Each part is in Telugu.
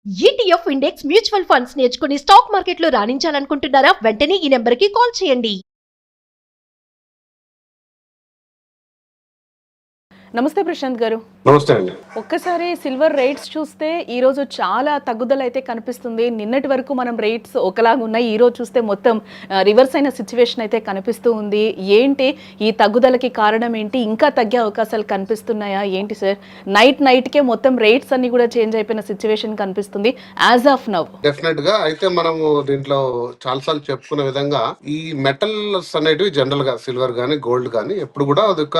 ETF ఇండెక్స్ మ్యూచువల్ ఫండ్స్ నేర్చుకుని స్టాక్ మార్కెట్లో రాణించాలనుకుంటున్నారా? వెంటనే ఈ నెంబర్కి కాల్ చేయండి. నమస్తే ప్రశాంత్ గారు. నమస్తే అండి. ఒక్కసారి సిల్వర్ రేట్స్ చూస్తే ఈ రోజు చాలా తగ్గుదల అయితే కనిపిస్తుంది. నిన్నటి వరకు మనం రేట్స్ ఒకలాగా ఉన్నాయి, ఈ రోజు చూస్తే మొత్తం రివర్స్ అయిన సిచ్యువేషన్ అయితే కనిపిస్తూ ఉంది. ఏంటి ఈ తగ్గుదలకి కారణం ఏంటి? ఇంకా తగ్గే అవకాశాలు కనిపిస్తున్నాయా ఏంటి సార్? నైట్కే మొత్తం రేట్స్ అన్ని కూడా చేంజ్ అయిపోయిన సిచ్యువేషన్ కనిపిస్తుంది యాజ్ ఆఫ్ నౌ. డెఫినెట్ గా అయితే మనము దీంట్లో చాలాసార్లు చెప్పుకున్న విధంగా ఈ మెటల్స్ అనేటివి జనరల్ గా సిల్వర్ గానీ గోల్డ్ గానీ ఎప్పుడు కూడా అది ఒక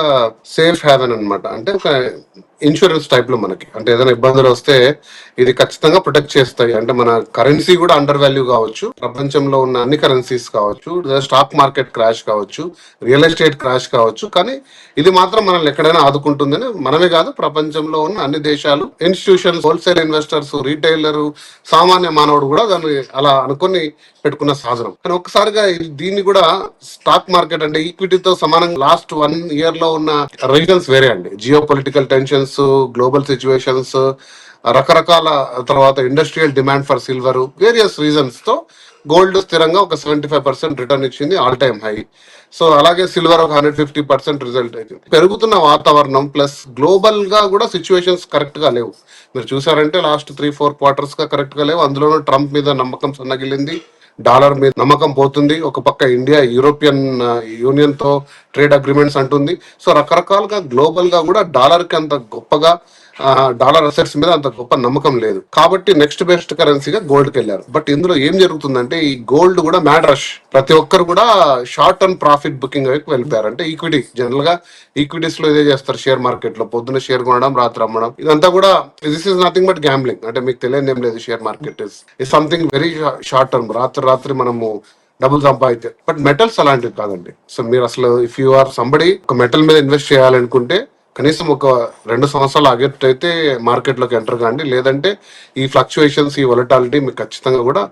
సేఫ్ హ్యావెన్ అన్నమాట. అంటే ఒక ఇన్సూరెన్స్ టైప్ లో మనకి, అంటే ఏదైనా ఇబ్బందులు వస్తే ఇది ఖచ్చితంగా ప్రొటెక్ట్ చేస్తాయి. అంటే మన కరెన్సీ కూడా అండర్ వాల్యూ కావచ్చు, ప్రపంచంలో ఉన్న అన్ని కరెన్సీస్ కావచ్చు, స్టాక్ మార్కెట్ క్రాష్ కావచ్చు, రియల్ ఎస్టేట్ క్రాష్ కావచ్చు, కానీ ఇది మాత్రం మనల్ని ఎక్కడైనా ఆదుకుంటుందని మనమే కాదు ప్రపంచంలో ఉన్న అన్ని దేశాలు, ఇన్స్టిట్యూషన్స్, హోల్సేల్ ఇన్వెస్టర్స్, రీటైలర్, సామాన్య మానవుడు కూడా దాన్ని అలా అనుకుని పెట్టుకున్న సాధనం. కానీ ఒక్కసారిగా దీన్ని కూడా స్టాక్ మార్కెట్ అంటే ఈక్విటీతో సమానంగా లాస్ట్ 1 year లో ఉన్న రీజన్స్ వేరే అండి. Geo political tensions, global situations, రకరకాల తర్వాత industrial demand for silver, various reasons తో గోల్డ్ స్థిరంగా ఒక 75% రిటర్న్ ఇచ్చింది, ఆల్ టైమ్ హై. సో అలాగే సిల్వర్ ఒక 150% రిజల్ట్ అయింది. పెరుగుతున్న వాతావరణం ప్లస్ గ్లోబల్ గా కూడా సిచ్యువేషన్స్ కరెక్ట్ గా లేవు. మీరు చూసారంటే లాస్ట్ 3-4 quarters గా కరెక్ట్ గా లేవు. అందులోనూ ట్రంప్ మీద నమ్మకం సన్నగిలింది, డాలర్ మీద నమ్మకం పోతుంది. ఒక పక్క ఇండియా యూరోపియన్ యూనియన్ తో ట్రేడ్ అగ్రిమెంట్స్ అంటుంది. సో రకరకాలుగా గ్లోబల్ గా కూడా డాలర్ కి అంత గొప్పగా డాలర్ అసెట్స్ మీద అంత గొప్ప నమ్మకం లేదు. కాబట్టి నెక్స్ట్ బెస్ట్ కరెన్సీగా గోల్డ్ కి వెళ్ళారు. బట్ ఇందులో ఏం జరుగుతుందంటే ఈ గోల్డ్ కూడా మ్యాడ్ రష్, ప్రతి ఒక్కరు కూడా షార్ట్ టర్మ్ ప్రాఫిట్ బుకింగ్ వైపు వెళ్ళిపోయారు. అంటే ఈక్విటీ, జనరల్ గా ఈక్విటీస్ లో ఇదే చేస్తారు. షేర్ మార్కెట్ లో పొద్దున్న షేర్ కొనడం, రాత్రి అమ్మడం, ఇదంతా కూడా this is nothing but gambling. అంటే మీకు తెలియదు ఏం లేదు. Share market is something very short term, రాత్రి మనము డబ్బులు సంపాదించారు. బట్ మెటల్స్ అలాంటివి కాదండి. సో మీరు అసలు ఇఫ్ యు ఆర్ సంబడి ఒక మెటల్ మీద ఇన్వెస్ట్ చేయాలనుకుంటే కనీసం ఒక 2 సంవత్సరాలు ఆగేటైతే మార్కెట్ లోకి ఎంటర్ కాండి. లేదంటే ఈ ఫ్లక్చుయేషన్స్, ఈ వొలటాలిటీ మీకు ఖచ్చితంగా కూడా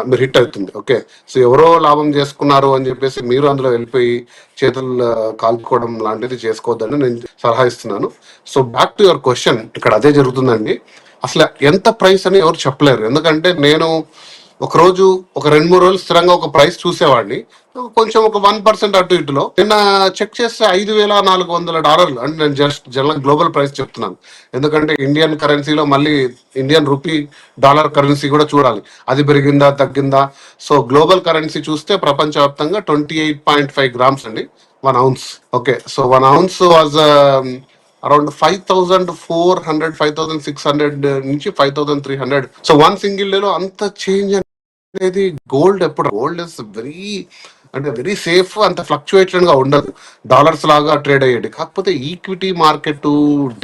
మీరు హిట్ అవుతుంది. ఓకే, సో ఎవరో లాభం చేసుకున్నారు అని చెప్పేసి మీరు అందులో వెళ్ళిపోయి చేతులు కాల్చుకోవడం లాంటిది చేసుకోవద్దని నేను సలహా ఇస్తున్నాను. So back to your question, ఇక్కడ అదే జరుగుతుందండి. అసలు ఎంత ప్రైస్ అని ఎవరు చెప్పలేరు. ఎందుకంటే నేను ఒకరోజు ఒక 2-3 రోజులు స్థిరంగా ఒక ప్రైస్ చూసేవాడిని, కొంచెం ఒక 1% అటు ఇటులో. నిన్న చెక్ చేస్తే $5,400. అంటే నేను జస్ట్ జనరల్ గ్లోబల్ ప్రైస్ చెప్తున్నాను, ఎందుకంటే ఇండియన్ కరెన్సీలో మళ్ళీ ఇండియన్ రూపీ డాలర్ కరెన్సీ కూడా చూడాలి, అది పెరిగిందా తగ్గిందా. సో గ్లోబల్ కరెన్సీ చూస్తే ప్రపంచవ్యాప్తంగా 28.5 grams అండి 1 ounce. Okay, so 1 ounce was around 5,400, 5,600 నుంచి 5,300. సో 1 single డే లో అంత చేంజ్ అనేది గోల్డ్ ఎప్పుడు, గోల్డ్ ఇస్ వెరీ సేఫ్, అంత ఫ్లక్చుయేటెడ్ గా ఉండదు, డాలర్స్ లాగా ట్రేడ్ అయ్యేది. కాకపోతే ఈక్విటీ మార్కెట్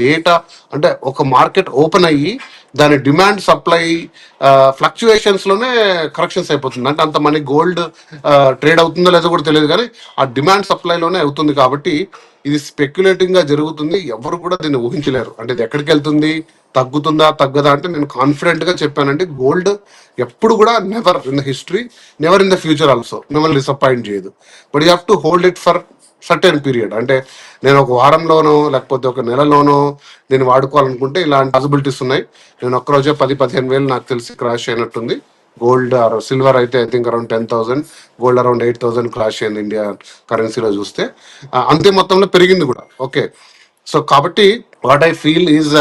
డేటా అంటే ఒక మార్కెట్ ఓపెన్ అయ్యి దాని డిమాండ్ సప్లై ఫ్లక్చుయేషన్స్ లోనే కరెక్షన్స్ అయిపోతుంది. అంటే అంత మనీ గోల్డ్ ట్రేడ్ అవుతుందో లేదో కూడా తెలియదు, కానీ ఆ డిమాండ్ సప్లై లోనే అవుతుంది. కాబట్టి ఇది స్పెక్యులేటింగ్ గా జరుగుతుంది. ఎవరు కూడా దీన్ని ఊహించలేరు. అంటే ఇది ఎక్కడికి వెళ్తుంది, తగ్గుతుందా తగ్గదా అంటే నేను కాన్ఫిడెంట్ గా చెప్పానంటే గోల్డ్ ఎప్పుడు కూడా never in the history, never in the future also మిమ్మల్ని డిసప్పాయింట్ చేయదు. But you have to hold it for certain period. అంటే నేను ఒక వారంలోనో లేకపోతే ఒక నెలలోనో నేను వాడుకోవాలనుకుంటే ఇలాంటి పాసిబిలిటీస్ ఉన్నాయి. నేను ఒక్కరోజే 10-15 వేలు నాకు తెలిసి క్రాష్ అయినట్టుంది. గోల్డ్ ఆర్ సిల్వర్ అయితే I think around 10,000, gold around 8,000 crash అయింది ఇండియా కరెన్సీలో చూస్తే. అంతే మొత్తంలో పెరిగింది కూడా. ఓకే, సో కాబట్టి వాట్ ఐ ఫీల్ ఈజ్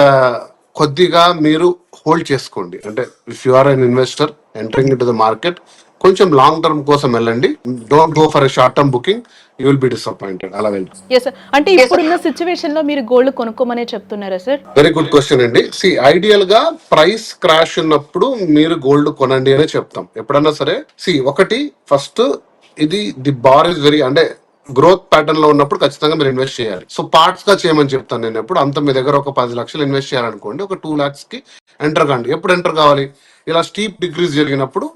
కొద్దిగా మీరు హోల్డ్ చేసుకోండి. అంటే if you are an investor entering in to the market, కొంచెం లాంగ్ టర్మ్ కోసం వెళ్ళండి. Don't go for a short term booking, you will be disappointed. అలా వెళ్ళండి. ఎస్ సార్, అంటే ఇప్పుడున్న సిచ్యువేషన్ లో మీరు గోల్డ్ కొనుక్కోమనే చెప్తున్నారా సార్? వెరీ గుడ్ క్వశ్చన్ అండి. సి ఐడియల్ గా ప్రైస్ క్రాష్ ఉన్నప్పుడు మీరు గోల్డ్ కొనండి అనే చెప్తాం ఎప్పుడన్నా సరే. సి ఒకటి ఫస్ట్, ఇది ది బార్ ఇస్ వెరీ, అంటే గ్రోత్ ప్యాటర్న్ లో ఉన్నప్పుడు ఖచ్చితంగా మీరు ఇన్వెస్ట్ చేయాలి. సో పార్ట్స్ గా చేయమని చెప్తాను నేను ఎప్పుడు. అంత మీ దగ్గర ఒక 10 లక్షలు ఇన్వెస్ట్ చేయాలనుకోండి, ఒక 2 lakhs కి ఎంటర్ కాండి. ఎప్పుడు ఎంటర్ కావాలి? ఇలా స్టీప్ డిక్రీజ్ జరిగినప్పుడు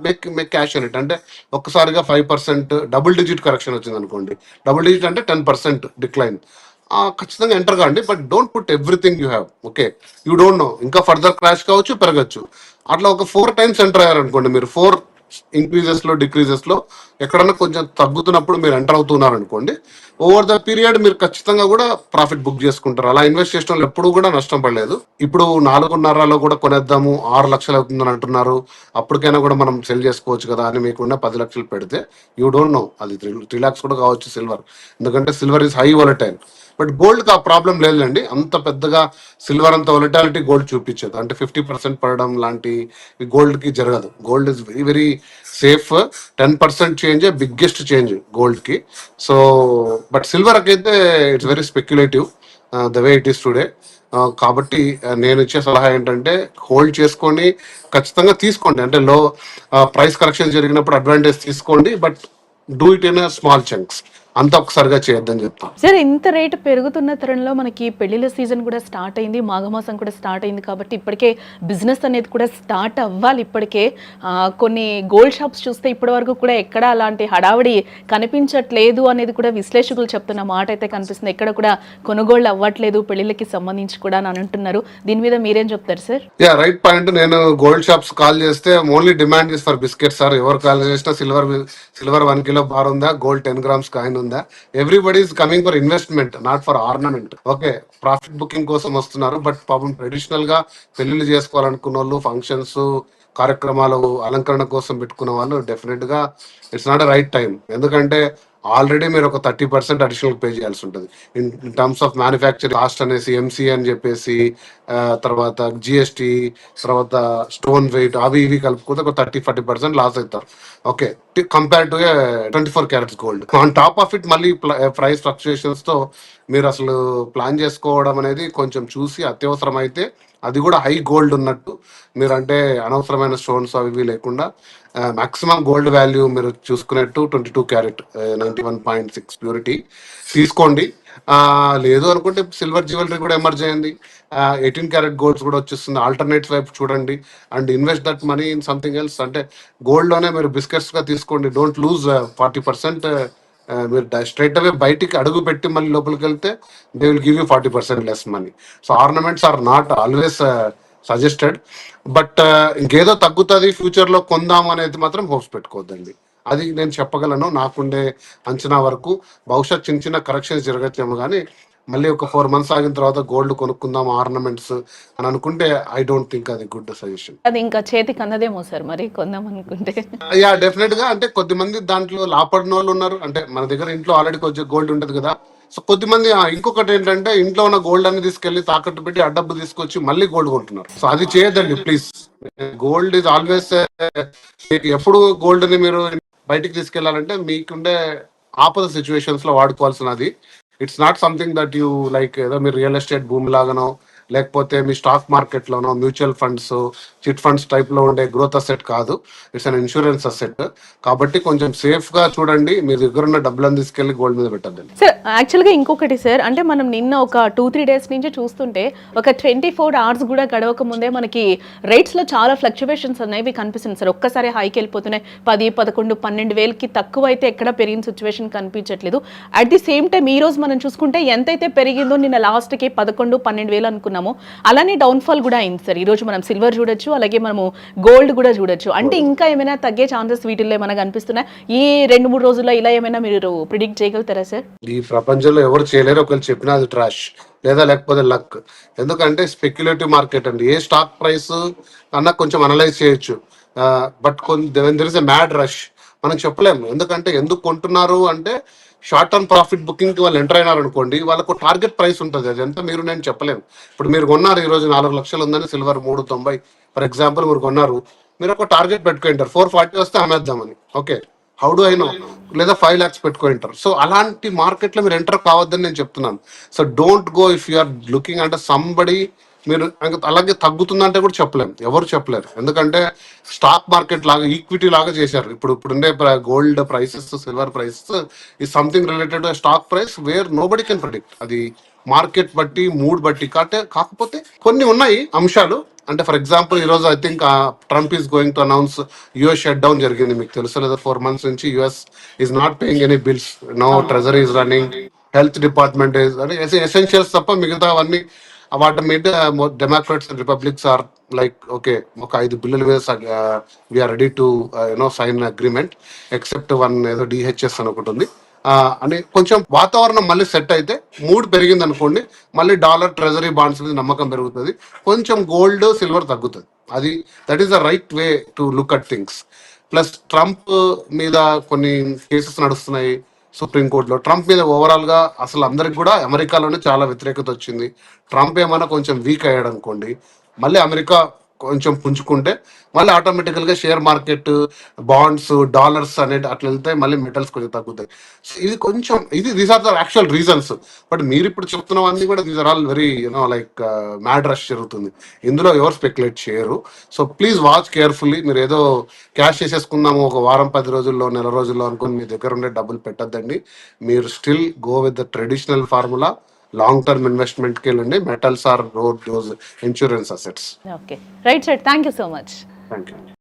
మేక్ క్యాష్ ఇన్ ఇట్. అంటే ఒక్కసారిగా 5% డబుల్ డిజిట్ కరెక్షన్ వచ్చింది అనుకోండి, డబుల్ డిజిట్ అంటే 10% డిక్లైన్, ఖచ్చితంగా ఎంటర్ కాండి. But don't put everything you have. Okay, you don't know, ఇంకా ఫర్దర్ క్రాష్ కావచ్చు, పెరగచ్చు. అట్లా ఒక 4 times ఎంటర్ అయ్యారనుకోండి, మీరు 4 ఇంక్రీజెస్ లో డిక్రీజెస్ లో ఎక్కడన్నా కొంచెం తగ్గుతున్నప్పుడు మీరు ఎంటర్ అవుతున్నారు అనుకోండి, ఓవర్ ద పీరియడ్ మీరు ఖచ్చితంగా కూడా ప్రాఫిట్ బుక్ చేసుకుంటారు. అలా ఇన్వెస్ట్ చేసిన వాళ్ళు ఎప్పుడు కూడా నష్టం పడలేదు. ఇప్పుడు 4.5లో కూడా కొనేద్దాము 6 లక్షలు అవుతుందని అంటున్నారు, అప్పటికైనా కూడా మనం సెల్ చేసుకోవచ్చు కదా అని మీకున్న 10 లక్షలు పెడితే యూ డోంట్ నో అది 3 lakhs కూడా కావచ్చు సిల్వర్, ఎందుకంటే silver is high volatile. But gold ఆ ప్రాబ్లం లేదులేండి, అంత పెద్దగా సిల్వర్ అంత వొలటాలిటీ గోల్డ్ చూపించదు. అంటే 50% పడడం లాంటి గోల్డ్ కి జరగదు. Gold is very very safe. 10% change biggest change gold కి. సో బట్ సిల్వర్ అయితే it's very speculative the way it is today. కాబట్టి నేను ఇచ్చే సలహా ఏంటంటే హోల్డ్ చేసుకొని ఖచ్చితంగా తీసుకోండి. అంటే లో ప్రైస్ కరెక్షన్ జరిగినప్పుడు అడ్వాంటేజ్ తీసుకోండి, but do it in small chunks, అంతా ఒకసారిగా చేయొద్దని చెప్తాను. సార్ ఇంత రేటు పెరుగుతున్న తరుణంలో మనకి పెళ్లిళ్ళ సీజన్ కూడా స్టార్ట్ అయింది, మాఘమాసం కూడా స్టార్ట్ అయింది, కాబట్టి ఇప్పటికే బిజినెస్ అనేది కూడా స్టార్ట్ అవ్వాలి. ఇప్పటికే కొన్ని గోల్డ్ షాప్స్ చూస్తే ఇప్పటి వరకు కూడా ఎక్కడ అలాంటి హడావిడి కనిపించట్లేదు అనేది కూడా విశ్లేషకులు చెప్తున్న మాట అయితే కనిపిస్తుంది. ఎక్కడ కూడా కొనుగోళ్ళు అవ్వట్లేదు పెళ్లిళ్ళకి సంబంధించి కూడా అని అంటున్నారు. దీని మీద మీరేం చెప్తారు సార్? Yeah right point. నేను గోల్డ్ షాప్స్ కాల్ చేస్తే only demand is for biscuit sir. ఎవరు కాల్ చేసినా సిల్వర్ 1 kilo బార్ ఉందా, గోల్డ్ 10 grams కాయిన్ ఉందా. Everybody is coming for investment, not for ornament. Okay, profit booking కోసం వస్తున్నారు, బట్ పాపం ట్రెడిషనల్ గా పెళ్లిళ్ళు చేసుకోవాలనుకున్న వాళ్ళు, ఫంక్షన్స్ కార్యక్రమాలు అలంకరణ కోసం పెట్టుకున్న వాళ్ళు డెఫినెట్ గా it's not a right time. ఎందుకంటే ఆల్రెడీ మీరు ఒక 30% అడిషనల్ పే చేయాల్సి ఉంటుంది in terms of manufacturing cost అనేసి, ఎంసీ అని చెప్పేసి, తర్వాత జిఎస్టీ, తర్వాత స్టోన్ వెయిట్, అవి ఇవి కలుపుకుంటే ఒక 30-40% లాస్ అవుతారు. Okay, compare to 24 carats gold. On top of it మళ్ళీ ప్రైస్ ఫ్లక్చుయేషన్స్ తో మీరు అసలు ప్లాన్ చేసుకోవడం అనేది కొంచెం చూసి, అత్యవసరం అయితే అది కూడా హై గోల్డ్ ఉన్నట్టు, మీరు అంటే అనవసరమైన స్టోన్స్ అవి ఇవి లేకుండా మాక్సిమం గోల్డ్ వాల్యూ మీరు చూసుకునేట్టు 22 క్యారెట్ 91.6 ప్యూరిటీ తీసుకోండి. లేదు అనుకుంటే సిల్వర్ జ్యువెలరీ కూడా ఎమర్జ్ అయింది, 18 క్యారెట్ గోల్డ్స్ కూడా వచ్చేస్తుంది. ఆల్టర్నేట్స్ వైపు చూడండి and invest that money in something else. అంటే గోల్డ్ లోనే మీరు బిస్కెట్స్ గా తీసుకోండి. Don't lose 40%. మీరు స్ట్రైట్ అవే బయటికి అడుగు పెట్టి మళ్ళీ లోపలికి వెళ్తే they will give you 40% less money. So ornaments are not always suggested. But ఇంకేదో తగ్గుతుంది ఫ్యూచర్ లో కొందాం అనేది మాత్రం హోప్స్ పెట్టుకోవద్దండి. అది నేను చెప్పగలను నాకుండే అంచనా వరకు. బహుశా చిన్న చిన్న కరెక్షన్స్ జరగచ్చేమో కానీ మళ్ళీ ఒక 4 months ఆగిన తర్వాత గోల్డ్ కొనుక్కుందాం ఆర్నమెంట్స్ అని అనుకుంటే ఐ డోంట్ థింక్ అది గుడ్ సజెషన్. అది ఇంకా చేతికి అందదేమో సార్ మరి కొందాం అనుకుంటే. యా డెఫినెట్ గా. అంటే కొద్దిమంది దాంట్లో లాపడిన వాళ్ళు ఉన్నారు. అంటే మన దగ్గర ఇంట్లో ఆల్రెడీ కొంచెం గోల్డ్ ఉంటది కదా. సో కొద్దిమంది ఇంకొకటి ఏంటంటే ఇంట్లో ఉన్న గోల్డ్ అన్ని తీసుకెళ్లి తాకట్టు పెట్టి ఆ డబ్బు తీసుకొచ్చి మళ్ళీ గోల్డ్ కొంటున్నారు. సో అది చేయొద్దండి ప్లీజ్. గోల్డ్ ఈజ్ ఆల్వేస్, ఎప్పుడు గోల్డ్ ని మీరు బయటికి తీసుకెళ్లాలంటే మీకుండే ఆపద సిచ్యువేషన్స్ లో వాడుకోవాల్సినది. It's not something that you like ఏదో మీరు రియల్ ఎస్టేట్ భూమి లాగానో, లేకపోతే మీ స్టాక్ మార్కెట్ లోనో, mutual funds, chit funds type లో ఉండే గ్రోత్ అసెట్ కాదు. It's an insurance asset. కాబట్టి కొంచెం సేఫ్ గా చూడండి. మీ దగ్గర ఉన్న డబ్బులను తీసుకెళ్లి గోల్డ్ మీద పెట్టద్దండి. సార్ యాక్చువల్గా ఇంకొకటి సార్, అంటే మనం నిన్న ఒక 2-3 days నుంచి చూస్తుంటే ఒక 24 hours కూడా గడవక ముందే మనకి రేట్స్ లో చాలా ఫ్లక్చువేషన్స్ అనేవి కనిపిస్తుంది సార్. ఒక్కసారి హైకి వెళ్ళిపోతున్నాయి. 10, 11, 12 వేలకి తక్కువ అయితే ఎక్కడ పెరిగిన సిచ్యువేషన్ కనిపించట్లేదు. అట్ ది సేమ్ టైం ఈ రోజు మనం చూసుకుంటే ఎంతైతే పెరిగిందో నిన్న లాస్ట్ కి 11-12 వేలు అనుకున్నాము, అలానే డౌన్ఫాల్ కూడా అయింది సార్. ఈ రోజు మనం సిల్వర్ చూడొచ్చు, అలాగే మనము గోల్డ్ కూడా చూడొచ్చు. అంటే ఇంకా ఏమైనా తగ్గే ఛాన్సెస్ వీటిల్లో ఏమైనా కనిపిస్తున్నాయి ఈ 2-3 రోజుల్లో? ఇలా ఏమైనా మీరు ప్రిడిక్ట్ చేయగలుగుతారా సార్? ఈ ప్రపంచంలో ఎవరు చేయలేరు. ఒకరు చెప్పినా అది ట్రాష్ లేకపోతే లక్. ఎందుకంటే స్పెక్యులేటివ్ మార్కెట్ అండి. ఏ స్టాక్ ప్రైస్ అన్నా కొంచెం అనలైజ్ చేయొచ్చు, but there is a mad rush. మనం చెప్పలేము. ఎందుకంటే ఎందుకు కొంటున్నారు అంటే షార్ట్ టర్మ్ ప్రాఫిట్ బుకింగ్ కి వాళ్ళు ఎంటర్ అయినారు అనుకోండి, వాళ్ళకు టార్గెట్ ప్రైస్ ఉంటుంది. అది ఎంత మీరు నేను చెప్పలేము. ఇప్పుడు మీరు కొన్నారు ఈ రోజు 4 లక్షలు ఉందని సిల్వర్ 390 ఫర్ ఎగ్జాంపుల్ మీరు కొన్నారు, మీరు ఒక టార్గెట్ పెట్టుకుంటారు 440 వస్తే అమ్మేద్దామని. Okay, how do I know? లేదా 5 lakhs పెట్టుకుంటారు. సో అలాంటి మార్కెట్ లో మీరు ఎంటర్ కావద్దని నేను చెప్తున్నాను. So don't go if you are looking అంటే సంబడి. మీరు అలాగే తగ్గుతుందంటే కూడా చెప్పలేము, ఎవరు చెప్పలేరు. ఎందుకంటే స్టాక్ మార్కెట్ లాగా ఈక్విటీ లాగా చేశారు. ఇప్పుడుండే గోల్డ్ ప్రైసెస్, సిల్వర్ ప్రైసెస్ ఈ something related stock price where nobody can predict. అది మార్కెట్ బట్టి, మూడ్ బట్టి. కాకపోతే కొన్ని ఉన్నాయి అంశాలు. అంటే ఫర్ ఎగ్జాంపుల్ ఈ రోజు I think Trump is going to announce US shut down జరిగింది. మీకు తెలుసు లేదా? 4 months నుంచి US is not paying any bills. No treasury is running, health department is, అంటే ఎసెన్షియల్స్ తప్ప మిగతా అవన్నీ వాటి మీద Democrats and Republics are like okay ఒక 5 బిల్లుల మీద we're ready to sign agreement except one ఏదో డిహెచ్ఎస్ అని ఒకటి ఉంది. అని కొంచెం వాతావరణం మళ్ళీ సెట్ అయితే మూడ్ పెరిగింది అనుకోండి, మళ్ళీ డాలర్ ట్రెజరీ బాండ్స్ మీద నమ్మకం పెరుగుతుంది, కొంచెం గోల్డ్ సిల్వర్ తగ్గుతుంది. అది that is the right way to look at things. Plus Trump మీద కొన్ని కేసెస్ నడుస్తున్నాయి సుప్రీంకోర్టులో. ట్రంప్ మీద ఓవరాల్ గా అసలు అందరికి కూడా అమెరికాలోనే చాలా వ్యతిరేకత వచ్చింది. ట్రంప్ ఏమైనా కొంచెం వీక్ అయ్యాడు అనుకోండి, మళ్ళీ అమెరికా కొంచెం పుంజుకుంటే మళ్ళీ ఆటోమేటికల్ గా షేర్ మార్కెట్, బాండ్స్, డాలర్స్ అనేది అట్లా వెళ్తాయి, మళ్ళీ మెటల్స్ కొంచెం తగ్గుతాయి. So ఇది కొంచెం these are the actual reasons. But మీరు ఇప్పుడు చెప్తున్నవన్నీ కూడా these are all very like mad rush జరుగుతుంది, ఇందులో ఎవరు స్పెక్యులేట్ చేయరు. So please watch carefully. మీరు ఏదో క్యాష్ చేసేసుకుందాము ఒక వారం 10 రోజుల్లో నెల రోజుల్లో అనుకుని మీ దగ్గర ఉండే డబ్బులు పెట్టద్దండి. మీరు still go with the traditional formula, long term ఇన్వెస్ట్మెంట్కి వెళ్ళండి. Metals are those insurance assets. Okay, right sir, thank you so much. Thank you.